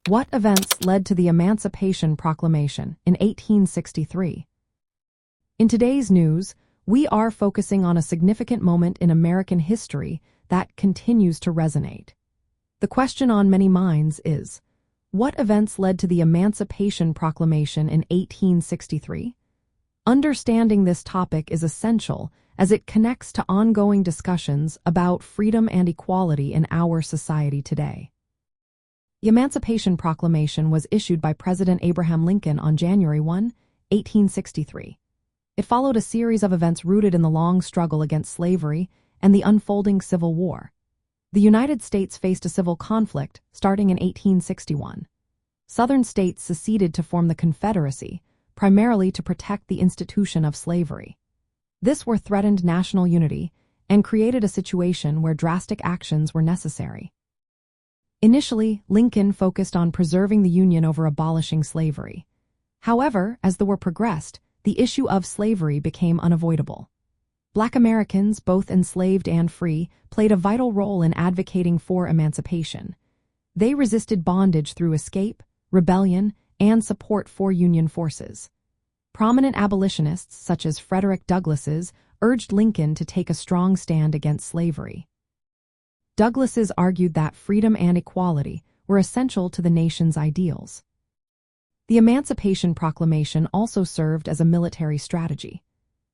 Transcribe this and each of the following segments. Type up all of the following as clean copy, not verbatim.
What events led to the Emancipation Proclamation in 1863? In today's news, we are focusing on a significant moment in American history that continues to resonate. The question on many minds is, what events led to the Emancipation Proclamation in 1863? Understanding this topic is essential as it connects to ongoing discussions about freedom and equality in our society today. The Emancipation Proclamation was issued by President Abraham Lincoln on January 1, 1863. It followed a series of events rooted in the long struggle against slavery and the unfolding Civil War. The United States faced a civil conflict starting in 1861. Southern states seceded to form the Confederacy, primarily to protect the institution of slavery. This threatened national unity and created a situation where drastic actions were necessary. Initially, Lincoln focused on preserving the Union over abolishing slavery. However, as the war progressed, the issue of slavery became unavoidable. Black Americans, both enslaved and free, played a vital role in advocating for emancipation. They resisted bondage through escape, rebellion, and support for Union forces. Prominent abolitionists, such as Frederick urged Lincoln to take a strong stand against slavery. Douglass argued that freedom and equality were essential to the nation's ideals. The Emancipation Proclamation also served as a military strategy.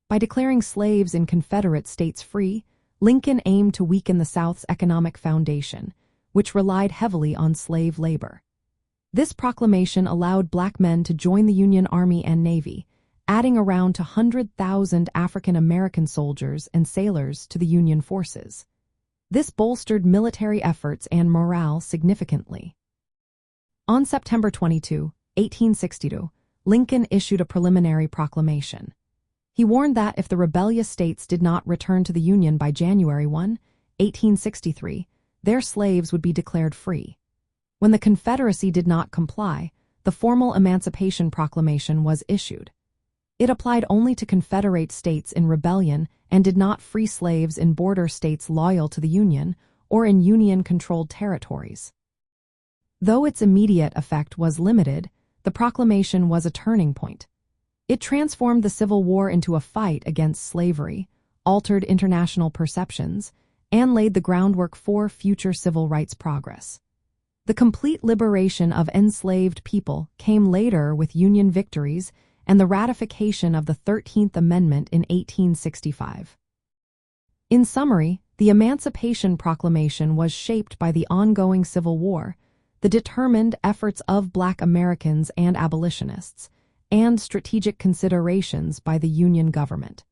By declaring slaves in Confederate states free, Lincoln aimed to weaken the South's economic foundation, which relied heavily on slave labor. This proclamation allowed black men to join the Union Army and Navy, adding around 100,000 African American soldiers and sailors to the Union forces. This bolstered military efforts and morale significantly. On September 22, 1862, Lincoln issued a preliminary proclamation. He warned that if the rebellious states did not return to the Union by January 1, 1863, their slaves would be declared free. When the Confederacy did not comply, the formal Emancipation Proclamation was issued. It applied only to Confederate states in rebellion and did not free slaves in border states loyal to the Union or in Union-controlled territories. Though its immediate effect was limited, the proclamation was a turning point. It transformed the Civil War into a fight against slavery, altered international perceptions, and laid the groundwork for future civil rights progress. The complete liberation of enslaved people came later with Union victories and the ratification of the 13th Amendment in 1865. In summary, the Emancipation Proclamation was shaped by the ongoing Civil War, the determined efforts of Black Americans and abolitionists, and strategic considerations by the Union government.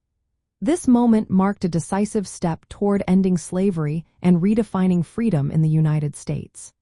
This moment marked a decisive step toward ending slavery and redefining freedom in the United States.